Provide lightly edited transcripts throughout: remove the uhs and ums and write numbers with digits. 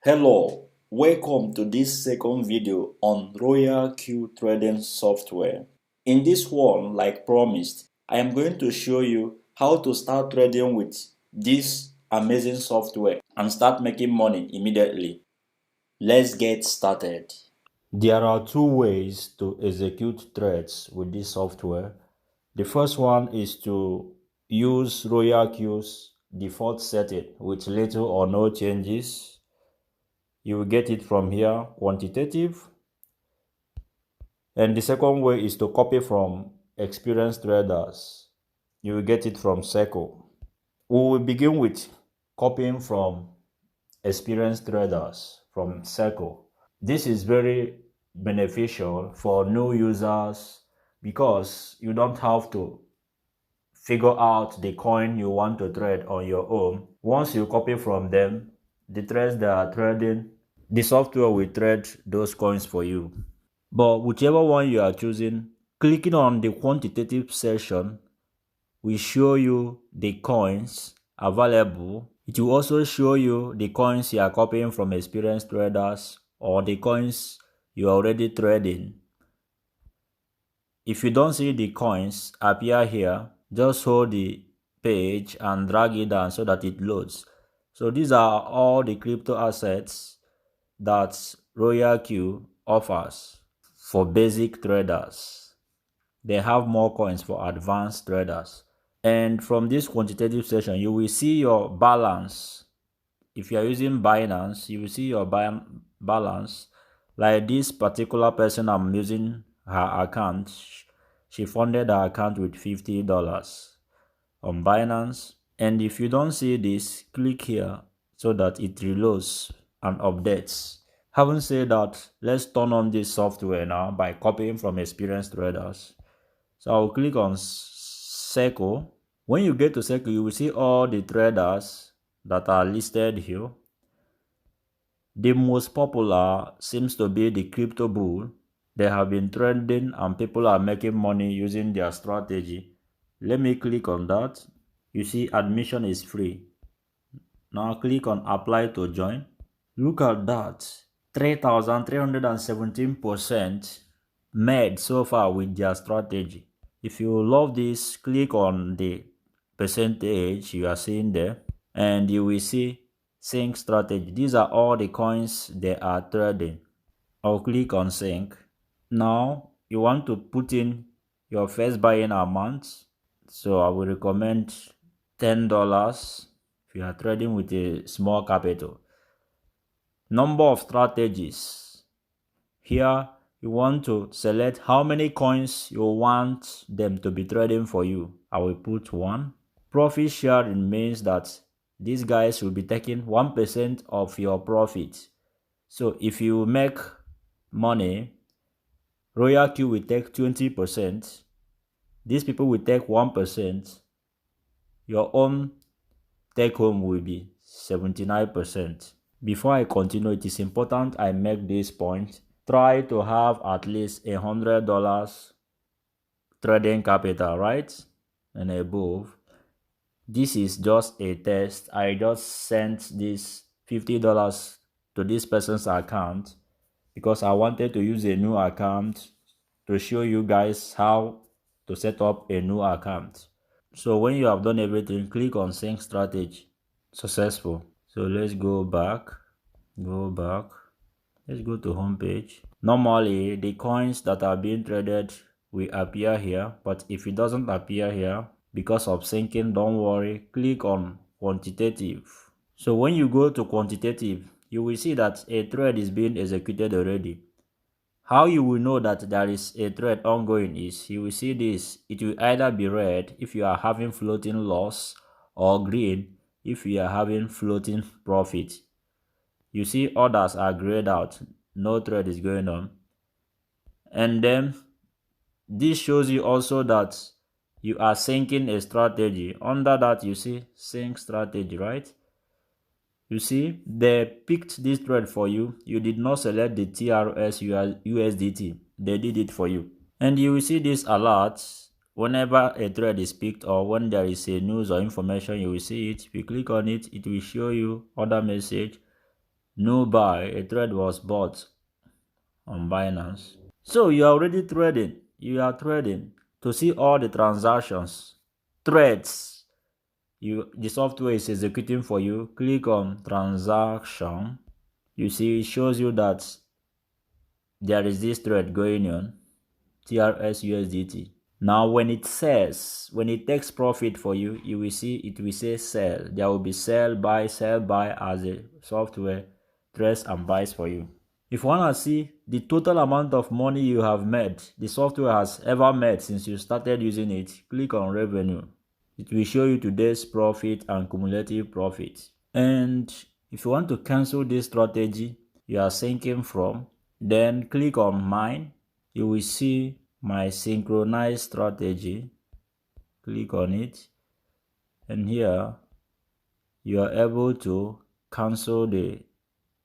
Hello, welcome to this second video on RoyalQ trading software. In this one, like promised, I am going to show you how to start trading with this amazing software and start making money immediately. Let's get started. There are two ways to execute trades with this software. The first one is to use RoyalQ's default setting with little or no changes. You will get it from here, quantitative. And the second way is to copy from experienced traders. You will get it from Seco. We will begin with copying from experienced traders from Seco. This is very beneficial for new users because you don't have to figure out the coin you want to trade on your own. Once you copy from them, the trades they are trading, the software will trade those coins for you. But whichever one you are choosing, clicking on the quantitative section will show you the coins available. It will also show you the coins you are copying from experienced traders or the coins you are already trading. If you don't see the coins appear here, just hold the page and drag it down so that it loads. So these are all the crypto assets that RoyalQ offers for basic traders. They have more coins for advanced traders. And from this quantitative section, you will see your balance. If you are using Binance, you will see your balance. Like this particular person, I'm using her account. She funded her account with $50 on Binance. And if you don't see this, click here so that it reloads and updates. Having said that, let's turn on this software now by copying from experienced traders. So I'll click on Seco. When you get to Seco, you will see all the traders that are listed here. The most popular seems to be the crypto bull. They have been trending and people are making money using their strategy. Let me click on that. You see admission is free. Now click on apply to join. Look at that. 3,317% made so far with their strategy. If you love this, click on the percentage you are seeing there and you will see sync strategy. These are all the coins they are trading. I'll click on sync. Now you want to put in your first buying amount. So I will recommend $10 if you are trading with a small capital. Number of strategies. Here you want to select how many coins you want them to be trading for you. I will put 1. Profit sharing means that these guys will be taking 1% of your profit. So if you make money, RoyalQ will take 20%. These people will take 1%. Your own take home will be 79%. Before I continue, it is important I make this point. Try to have at least $100 trading capital, right? And above. This is just a test. I just sent this $50 to this person's account because I wanted to use a new account to show you guys how to set up a new account. So when you have done everything, click on sync strategy. Successful. So let's go back. Let's go to home page. Normally the coins that are being traded will appear here, but if it doesn't appear here because of syncing, don't worry, click on quantitative. So when you go to quantitative, you will see that a trade is being executed already. How you will know that there is a trade ongoing is you will see this. It will either be red if you are having floating loss or green if you are having floating profit. You see others are grayed out. No trade is going on. And then this shows you also that you are syncing a strategy. Under that you see sync strategy, right? You see they picked this trade for you. You did not select the TRS USDT. They did it for you. And you will see this alert whenever a trade is picked or when there is a news or information. You will see it. If you click on it, it will show you other message. no buy, a trade was bought on Binance. So you are already trading. You are trading to see all the transactions, threads. The software is executing for you. Click on transaction. You see, it shows you that there is this thread going on, TRS USDT. Now, when it takes profit for you, you will see it will say sell. There will be sell buy as the software trades and buys for you. If you want to see the total amount of money you have made, the software has ever made since you started using it, click on revenue. It will show you today's profit and cumulative profit. And if you want to cancel this strategy you are syncing from, then click on mine. You will see my synchronized strategy. Click on it, and here you are able to cancel the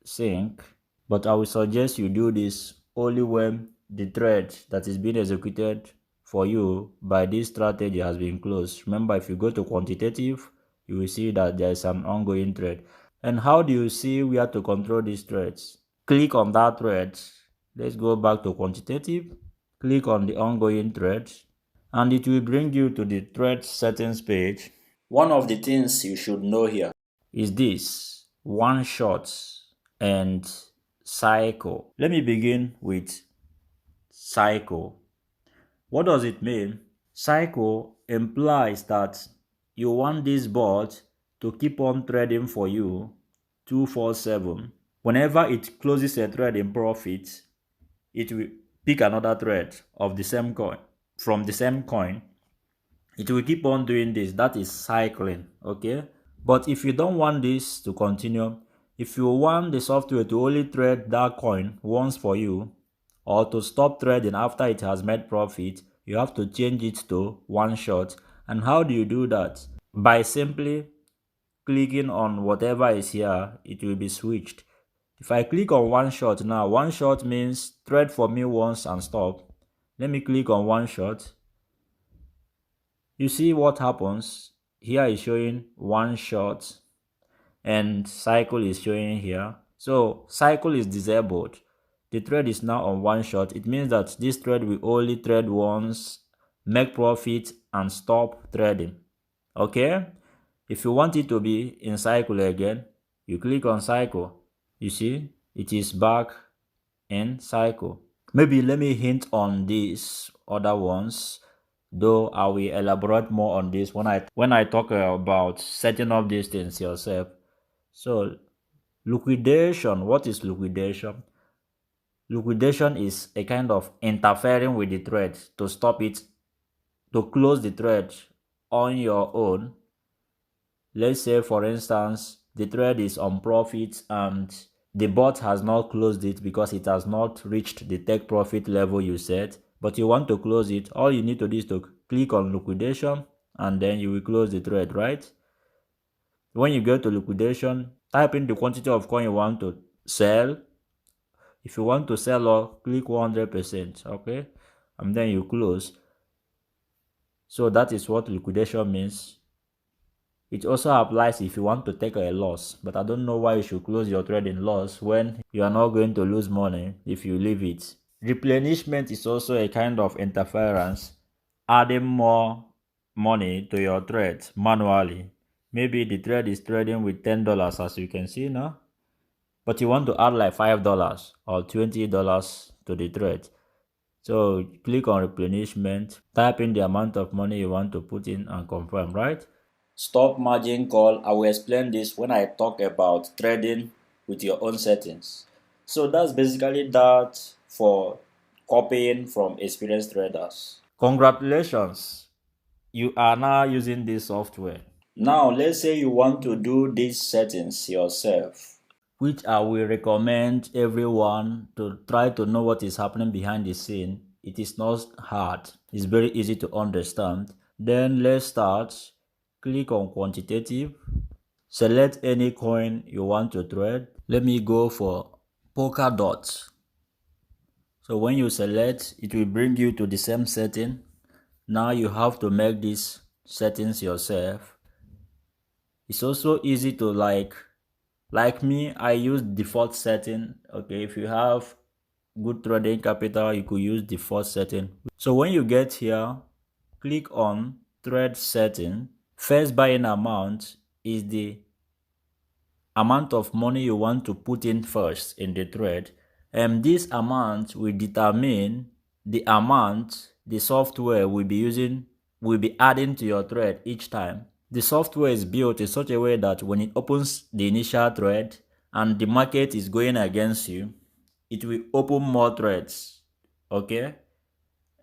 sync. But I will suggest you do this only when the thread that is being executed for you by this strategy has been closed. Remember, if you go to quantitative, you will see that there is an ongoing thread. And how do you see where to control these threads? Click on that thread. Let's go back to quantitative. Click on the ongoing thread, and it will bring you to the thread settings page. One of the things you should know here is this: one shot and cycle. Let me begin with cycle. What does it mean? Cycle implies that you want this bot to keep on trading for you 247. Whenever it closes a thread in profit, it will pick another thread of the same coin from the same coin. It will keep on doing this. That is cycling. Okay, but if you don't want this to continue, if you want the software to only trade that coin once for you, or to stop trading after it has made profit, you have to change it to one shot. And how do you do that? By simply clicking on whatever is here, it will be switched. If I click on one shot now, one shot means trade for me once and stop. Let me click on one shot. You see what happens? Here is showing one shot and cycle is showing here. So cycle is disabled. The trade is now on one shot. It means that this trade will only trade once, make profit and stop trading. Okay? If you want it to be in cycle again, you click on cycle. You see, it is back in cycle. Maybe let me hint on these other ones, though I will elaborate more on this when I talk about setting up these things yourself. So liquidation, what is liquidation? Liquidation is a kind of interfering with the thread to stop it, to close the thread on your own. Let's say, for instance, the thread is on profit and the bot has not closed it because it has not reached the take profit level you set, but you want to close it. All you need to do is to click on liquidation and then you will close the thread, right? When you go to liquidation, type in the quantity of coin you want to sell. If you want to sell or click 100%, okay, and then you close. So that is what liquidation means. It also applies if you want to take a loss, but I don't know why you should close your trade in loss when you are not going to lose money if you leave it. Replenishment is also a kind of interference, adding more money to your trade manually. Maybe the trade is trading with $10 as you can see now, but you want to add like $5 or $20 to the trade. So click on replenishment, type in the amount of money you want to put in and confirm, right? Stop margin call. I will explain this when I talk about trading with your own settings. So that's basically that for copying from experienced traders. Congratulations, you are now using this software. Now let's say you want to do these settings yourself, which I will recommend everyone to try to know what is happening behind the scene. It is not hard. It's very easy to understand. Then let's start. Click on quantitative. Select any coin you want to trade. Let me go for Polkadot. So when you select, it will bring you to the same setting. Now you have to make these settings yourself. It's also easy to Like me, I use default setting. Okay, if you have good trading capital, you could use default setting. So when you get here, click on trade setting. First buying amount is the amount of money you want to put in first in the trade. And this amount will determine the amount the software will be adding to your trade each time. The software is built in such a way that when it opens the initial trade and the market is going against you, it will open more trades. Okay?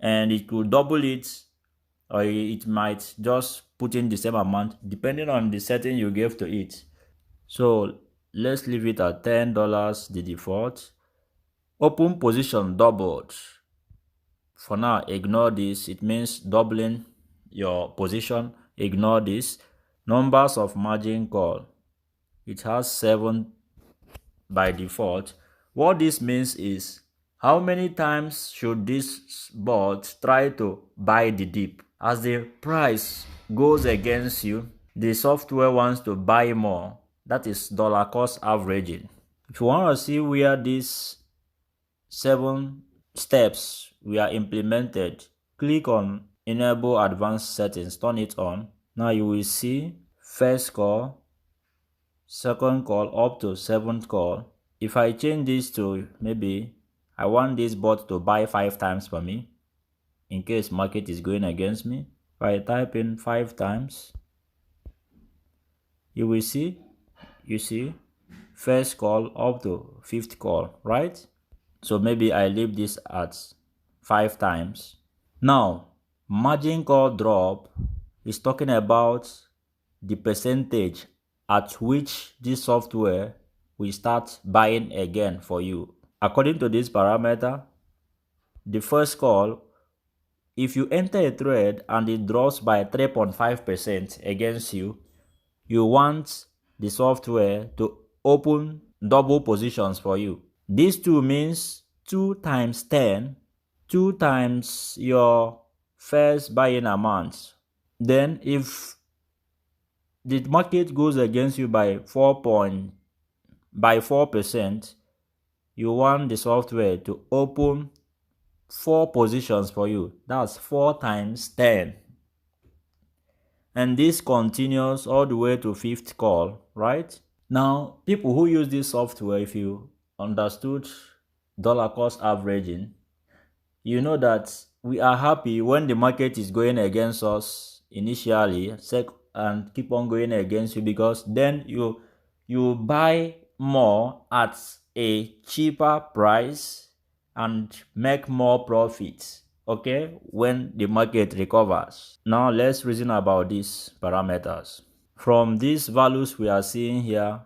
And it will double it, or it might just put in the same amount depending on the setting you gave to it. So let's leave it at $10, the default. Open position doubled. For now, ignore this. It means doubling your position. Ignore this. Numbers of margin call. It has 7 by default. What this means is how many times should this bot try to buy the dip? As the price goes against you, the software wants to buy more. That is dollar cost averaging. If you want to see where these 7 steps were implemented, click on enable advanced settings, turn it on. Now you will see first call, second call up to 7th call. If I change this to maybe I want this bot to buy 5 times for me in case market is going against me. If I type in 5 times, you will see, first call up to 5th call, right? So maybe I leave this at 5 times. Now, margin call drop is talking about the percentage at which this software will start buying again for you. According to this parameter, the first call, if you enter a trade and it drops by 3.5% against you, you want the software to open double positions for you. This 2 means 2 times 10, 2 times your first buying amount. Then if the market goes against you by 4%, you want the software to open 4 positions for you. That's 4 times 10. And this continues all the way to 5th call, right? Now, people who use this software, if you understood dollar cost averaging, you know that we are happy when the market is going against us initially and keep on going against you, because then you buy more at a cheaper price and make more profits, okay, when the market recovers. Now let's reason about these parameters. From these values we are seeing here,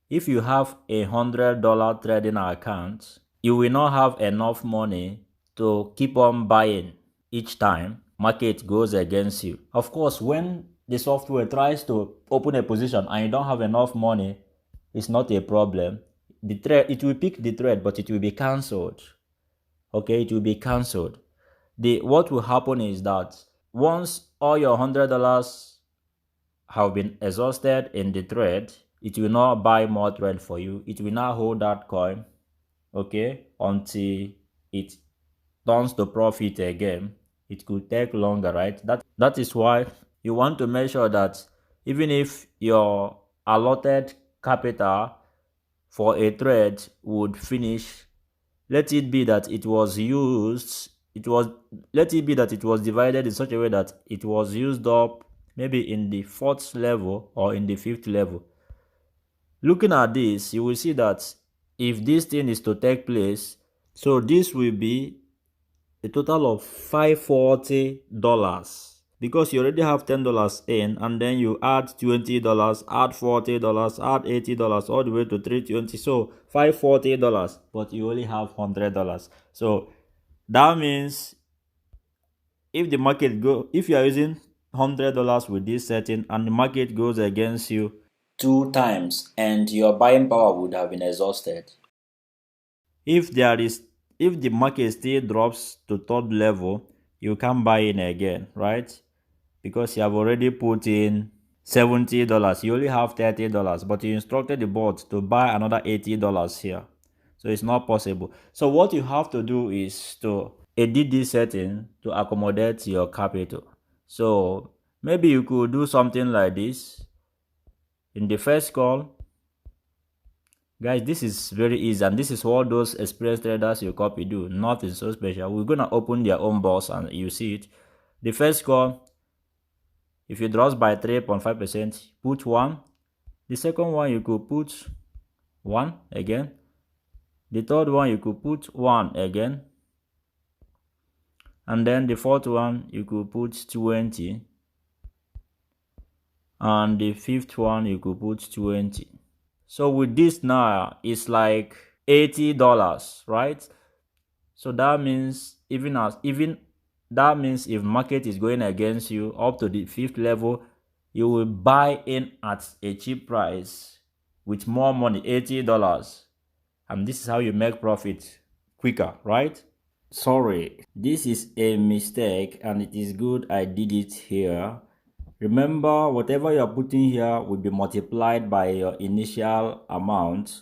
if you have $100 trading account, you will not have enough money to keep on buying each time market goes against you. Of course, when the software tries to open a position and you don't have enough money, it's not a problem. The trade, it will pick the trade, but it will be cancelled. Okay, it will be cancelled. What will happen is that once all your $100 have been exhausted in the trade, it will not buy more trade for you. It will not hold that coin, okay, until it turns to profit again. It could take longer, right? That is why you want to make sure that even if your allotted capital for a trade would finish, let it be that it was divided in such a way that it was used up maybe in the 4th level or in the 5th level. Looking at this, you will see that if this thing is to take place, so this will be a total of $540, because you already have $10 in, and then you add $20, add $40, add $80, all the way to $320. So $540, but you only have $100. So that means if you are using $100 with this setting and the market goes against you 2 times, and your buying power would have been exhausted. If the market still drops to 3rd level, you can't buy in again, right? Because you have already put in $70. You only have $30, but you instructed the bot to buy another $80 here. So it's not possible. So what you have to do is to edit this setting to accommodate your capital. So maybe you could do something like this. In the first call, guys, this is very easy, and this is what those experienced traders you copy do. Nothing so special. We're gonna open their own box and you see it. The first call, if it drops by 3.5%, put 1. The second one, you could put 1 again. The third one, you could put 1 again. And then the fourth one, you could put 20. And the fifth one, you could put 20. So with this now, it's like $80, right? So that means that means if market is going against you up to the 5th level, you will buy in at a cheap price with more money, $80. And this is how you make profit quicker, right? Sorry, this is a mistake and it is good I did it here. Remember, whatever you're putting here will be multiplied by your initial amount,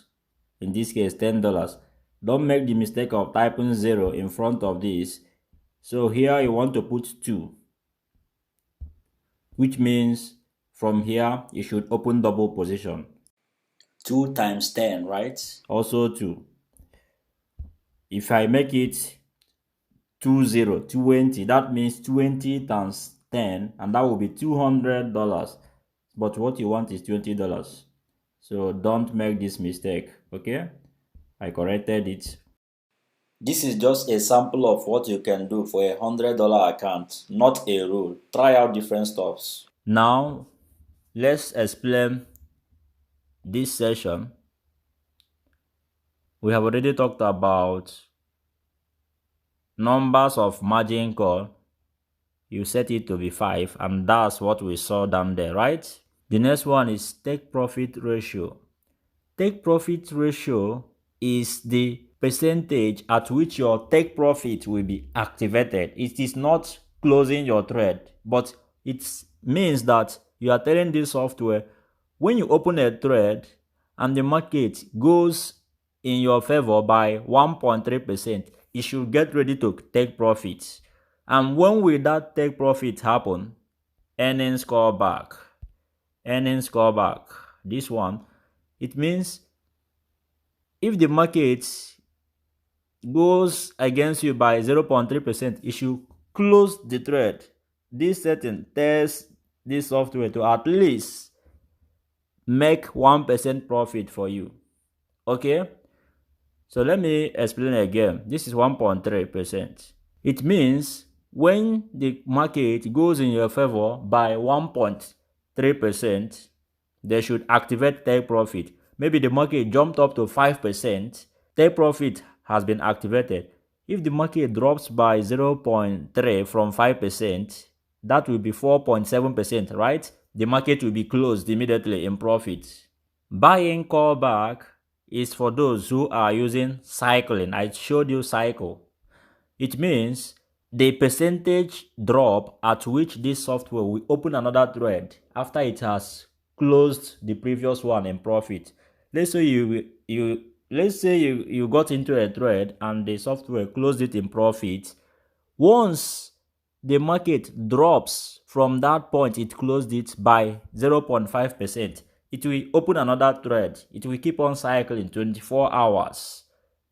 in this case $10. Don't make the mistake of typing 0 in front of this. So here you want to put 2, which means from here you should open double position. 2 times 10, right? Also 2. If I make it 20, that means 20 times 10, and that will be $200. But what you want is $20. So don't make this mistake, okay? I corrected it. This is just a sample of what you can do for a $100 account, not a rule. Try out different stuffs. Now, let's explain this session. We have already talked about numbers of margin call. You set it to be 5, and that's what we saw down there, right? The next one is take profit ratio. Take profit ratio is the percentage at which your take profit will be activated. It is not closing your trade, but it means that you are telling this software, when you open a trade and the market goes in your favor by 1.3%, you should get ready to take profits. And when will that take profit happen? Earnings callback. Earnings callback. This one, it means if the market goes against you by 0.3%, you should close the trade. This setting tells this software to at least make 1% profit for you. Okay? So let me explain again. This is 1.3%. It means when the market goes in your favor by 1.3%, they should activate take profit. Maybe the market jumped up to 5%, take profit has been activated. If the market drops by 0.3 from 5%, that will be 4.7%, right? The market will be closed immediately in profit. Buying callback is for those who are using cycling. I showed you cycle. It means the percentage drop at which this software will open another thread after it has closed the previous one in profit. Let's say you got into a thread and the software closed it in profit. Once the market drops from that point it closed it by 0.5%, it will open another thread. It will keep on cycling 24 hours,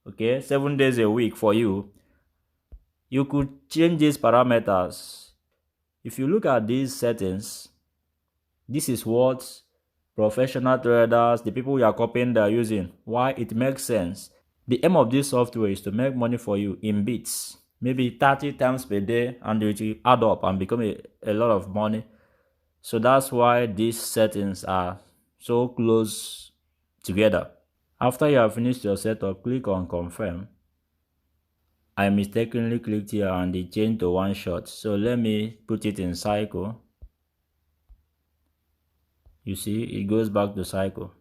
okay, 7 days a week for you. You could change these parameters. If you look at these settings, this is what professional traders, the people you are copying, they are using. Why? It makes sense. The aim of this software is to make money for you in bits, maybe 30 times per day, and it will add up and become a lot of money. So that's why these settings are so close together. After you have finished your setup, click on confirm. I mistakenly clicked here and it changed to one shot. So let me put it in cycle. You see, it goes back to cycle.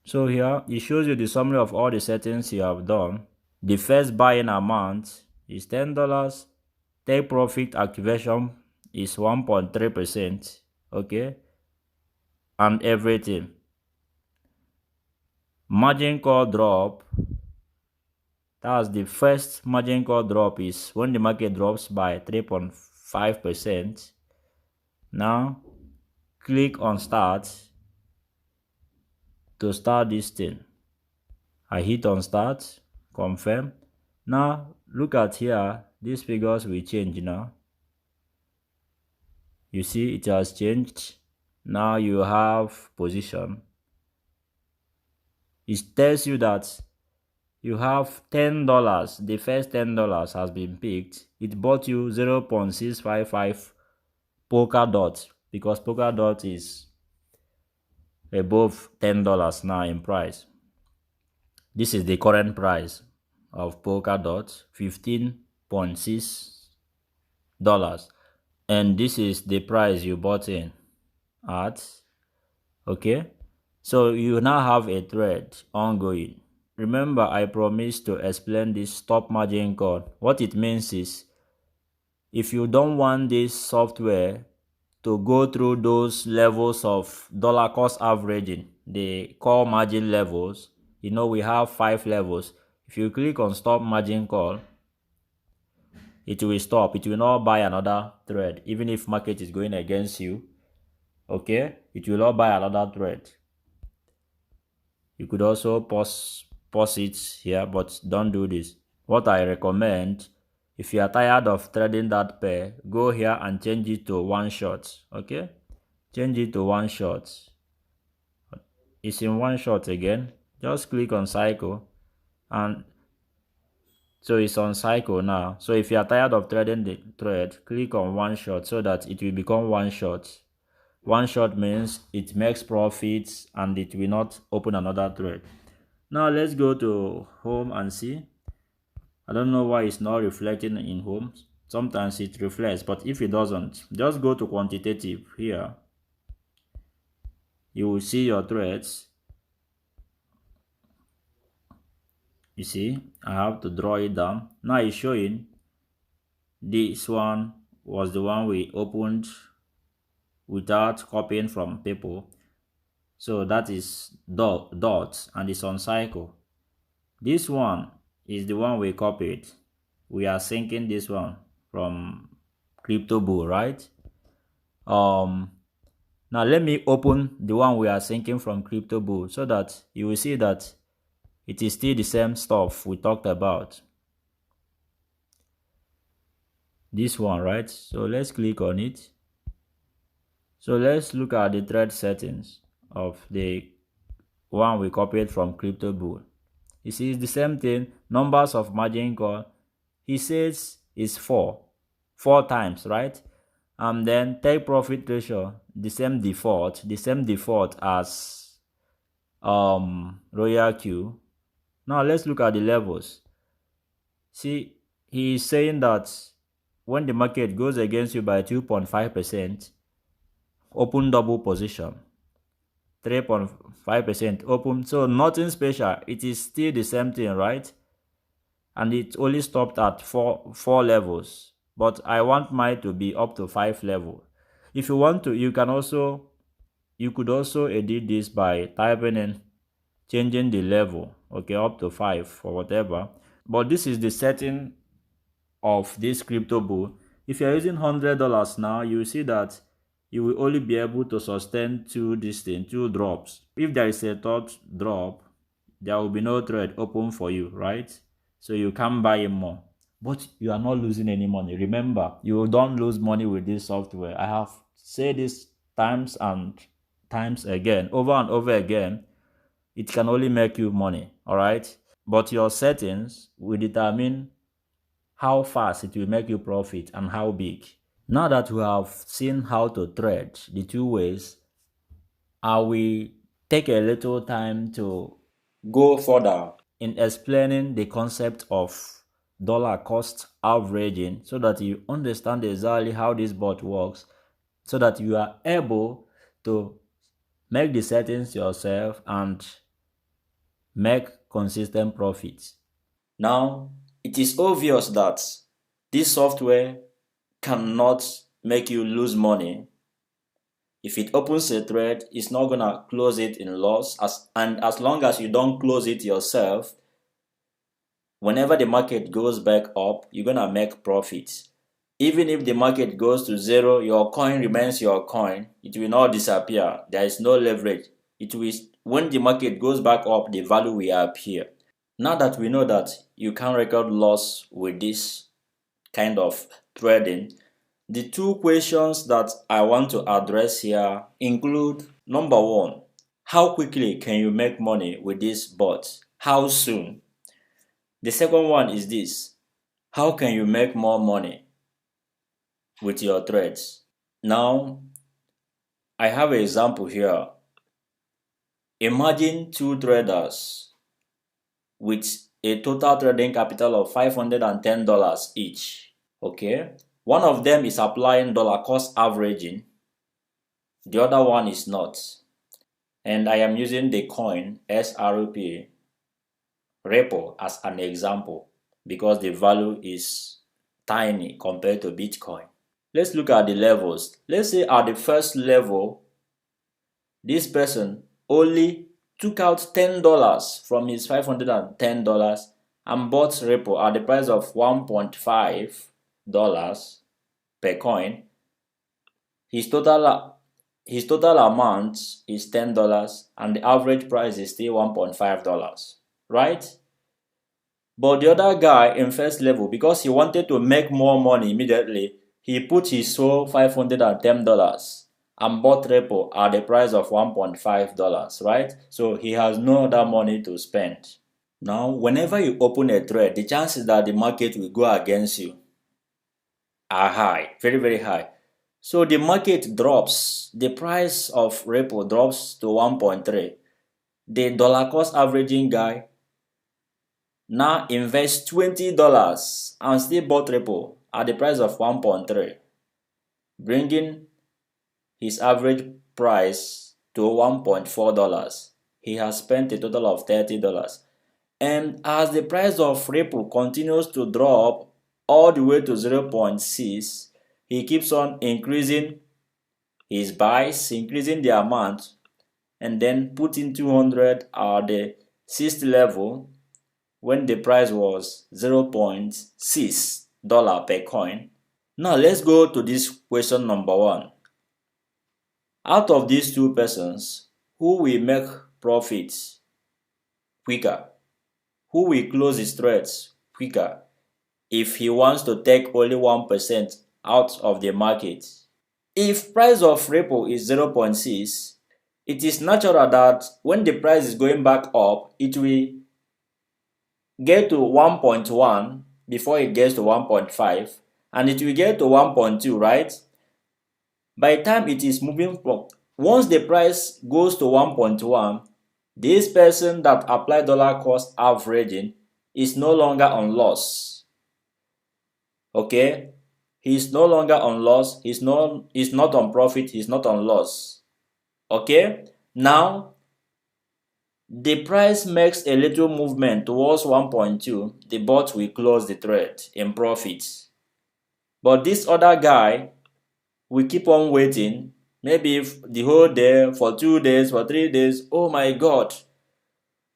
So here, it shows you the summary of all the settings you have done. The first buying amount is $10. Take profit activation is 1.3%. Okay. and everything. Margin call drop, that's the first margin call drop, is when the market drops by 3.5%. Now click on start to start this thing. I hit on start, confirm. Now look at here, these figures will change now. You see it has changed. Now you have position. It tells you that you have $10. The first $10 has been picked. It bought you 0.655 Polkadot, because Polkadot is above $10 now in price. This is the current price of Polkadot, $15.6, and this is the price you bought in at. Okay, so you now have a trade ongoing. Remember, I promised to explain this stop margin call. What it means is, if you don't want this software to go through those levels of dollar cost averaging, the call margin levels, you know we have 5 levels. If you click on stop margin call, it will stop. It will not buy another trade, even if market is going against you. Okay, it will not buy another trade. You could also pause it here, but don't do this. What I recommend, if you are tired of trading that pair, go here and change it to one shot. Okay, change it to one shot. It's in one shot again. Just click on cycle, and so it's on cycle now. So if you are tired of trading the trade, click on one shot so that it will become one shot. One shot means it makes profits and it will not open another trade. Now let's go to home and see. I don't know why it's not reflecting in home. Sometimes it reflects, but if it doesn't, just go to quantitative here. You will see your trades. You see, I have to draw it down. Now it's showing this one was the one we opened without copying from people. So that is dots and it's on cycle. This one is the one we copied. We are syncing this one from Crypto Bull, right? Now let me open the one we are syncing from Crypto Bull so that you will see that it is still the same stuff we talked about. This one, right? So let's click on it. So let's look at the thread settings of the one we copied from Crypto Bull. You see, it's the same thing. Numbers of margin call, he says is 4 times, right? And then take profit ratio, the same default as RoyalQ. Now let's look at the levels. See, he is saying that when the market goes against you by 2.5%, open double position. 3.5% open. So nothing special. It is still the same thing, right? And it only stopped at four levels. But I want mine to be up to 5 level. If you want to, you could also edit this by typing in, changing the level, okay, up to 5 or whatever. But this is the setting of this Crypto Bull. If you're using $100 now, you see that you will only be able to sustain 2 drops. If there is a third drop, there will be no trade open for you, right? So you can buy more, but you are not losing any money. Remember, you don't lose money with this software. I have said this times and times again, over and over again. It can only make you money, all right? But your settings will determine how fast it will make you profit and how big. Now that we have seen how to trade the two ways, I will take a little time to go further in explaining the concept of dollar cost averaging so that you understand exactly how this bot works, so that you are able to make the settings yourself and make consistent profits. Now, it is obvious that this software cannot make you lose money If it opens a trade, it's not gonna close it in loss. As long as you don't close it yourself, whenever the market goes back up, you're gonna make profits. Even if the market goes to zero, your coin remains your coin. It will not disappear. There is no leverage. It will, when the market goes back up, the value will appear. Now that we know that you can record loss with this kind of trading, the two questions that I want to address here include: number one, how quickly can you make money with this bot? How soon? The second one is this: how can you make more money with your trades? Now, I have an example here. Imagine two traders with a total trading capital of $510 each. Okay? One of them is applying dollar cost averaging, the other one is not. And I am using the coin SRP repo as an example because the value is tiny compared to Bitcoin. Let's look at the levels. Let's say at the first level, this person only took out $10 from his $510 and bought repo at the price of $1.5 per coin. His total amount is $10 and the average price is still $1.5, right? But the other guy in first level, because he wanted to make more money immediately, he put his whole $510 and bought repo at the price of $1.5, right? So he has no other money to spend. Now, whenever you open a trade, the chances that the market will go against you are high, very, very high. So the market drops, the price of repo drops to 1.3. The dollar cost averaging guy now invests $20 and still bought repo at the price of 1.3, bringing his average price to $1.4. He has spent a total of $30. And as the price of repo continues to drop all the way to 0.6, he keeps on increasing his buys, increasing the amount, and then putting 200 at the sixth level when the price was $0.6 per coin. Now let's go to this question number one. Out of these two persons, who will make profits quicker? Who will close his trades quicker if he wants to take only 1% out of the market? If price of repo is 0.6, it is natural that when the price is going back up, it will get to 1.1 before it gets to 1.5, and it will get to 1.2, right? By the time it is moving from, once the price goes to 1.1, this person that applied dollar cost averaging is no longer on loss. Okay? He's no longer on loss, he's not on profit, he's not on loss. Okay? Now, the price makes a little movement towards 1.2, the bot will close the trade in profit. But this other guy will keep on waiting, maybe the whole day, for 2 days, for 3 days. Oh my God,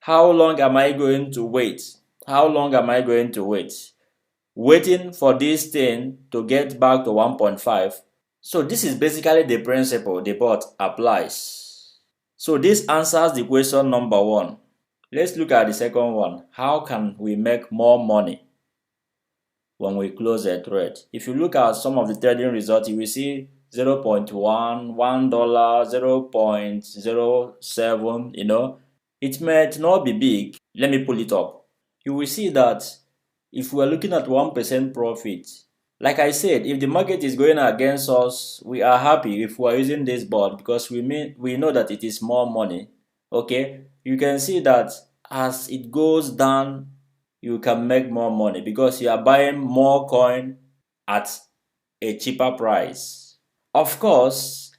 how long am I going to wait? How long am I going to wait? Waiting for this thing to get back to 1.5. So this is basically the principle the bot applies. So this answers the question number one. Let's look at the second one. How can we make more money when we close a trade? If you look at some of the trading results, you will see 0.1, $1, 0.07, it might not be big. Let me pull it up. You will see that if we are looking at 1% profit, like I said, if the market is going against us, we are happy if we are using this board because we know that it is more money. Okay, you can see that as it goes down, you can make more money because you are buying more coin at a cheaper price. Of course,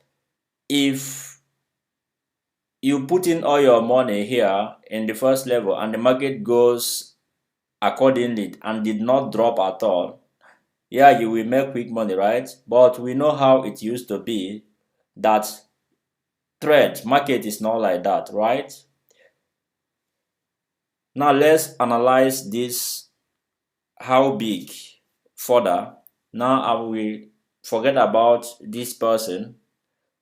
if you put in all your money here in the first level and the market goes accordingly and did not drop at all, yeah, you will make quick money, right? But we know how it used to be, that thread market is not like that, right? Now let's analyze this, how big, further. Now I will forget about this person.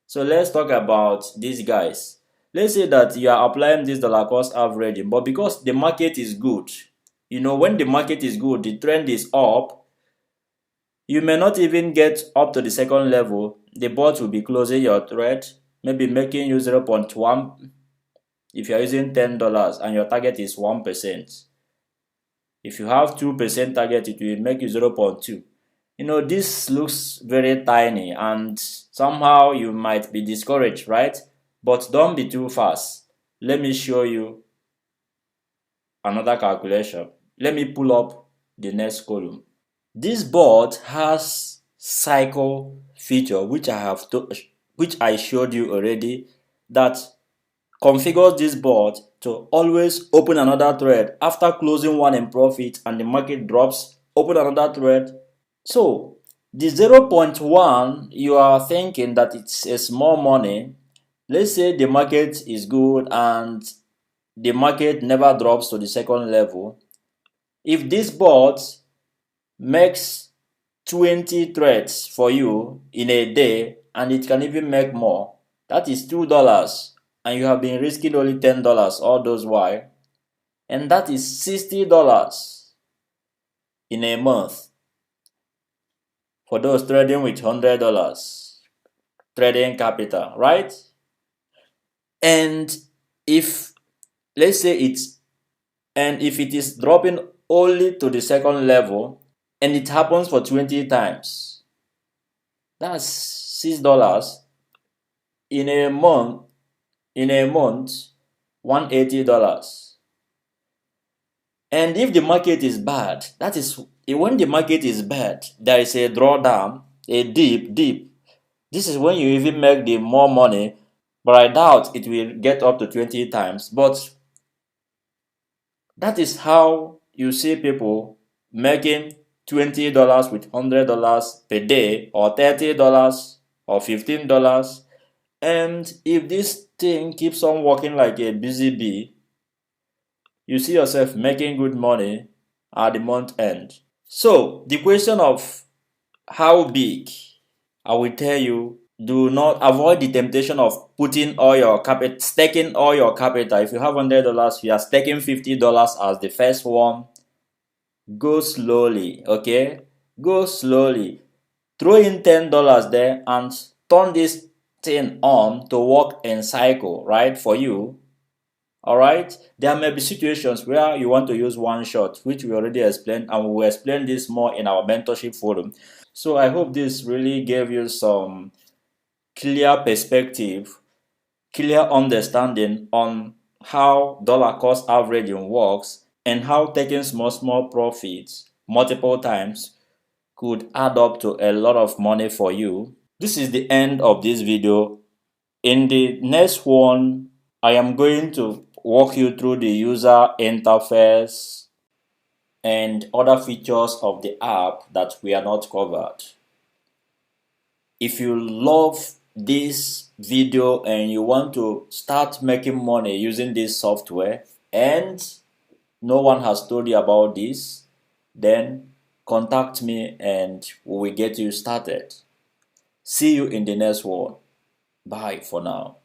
So let's talk about these guys. Let's say that you are applying this dollar cost averaging, but because the market is good, when the market is good, the trend is up, you may not even get up to the second level. The bot will be closing your thread, maybe making you 0.1 if you are using $10 and your target is 1%. If you have 2% target, it will make you 0.2. This looks very tiny and somehow you might be discouraged, right? But don't be too fast. Let me show you another calculation. Let me pull up the next column. This board has cycle feature which I showed you already, that configures this board to always open another thread after closing one in profit and the market drops, open another thread. So the 0.1, you are thinking that it's a small money. Let's say the market is good and the market never drops to the second level. If this bot makes 20 threads for you in a day, and it can even make more, that is $2, and you have been risking only $10 all those while, and that is $60 in a month for those trading with $100 trading capital, right? And if let's say if it is dropping only to the second level and it happens for 20 times, that's $6 in a month. $180. And if the market is bad, that is when the market is bad, there is a drawdown, a dip. This is when you even make the more money, but I doubt it will get up to 20 times. But that is how you see people making $20 with $100 per day, or $30 or $15. And if this thing keeps on working like a busy bee, you see yourself making good money at the month end. So the question of how big, I will tell you, do not avoid the temptation of putting all your capital, staking all your capital. If you have $100, you are staking $50 as the first one. Go slowly, okay? Go slowly. Throw in $10 there and turn this thing on to work in cycle, right, for you. Alright, there may be situations where you want to use one shot, which we already explained, and we will explain this more in our mentorship forum. So I hope this really gave you some clear perspective, clear understanding on how dollar cost averaging works and how taking small profits multiple times could add up to a lot of money for you. This is the end of this video. In the next one, I am going to walk you through the user interface and other features of the app that we are not covered. If you love this video and you want to start making money using this software and no one has told you about this, then contact me and we will get you started. See you in the next one. Bye for now.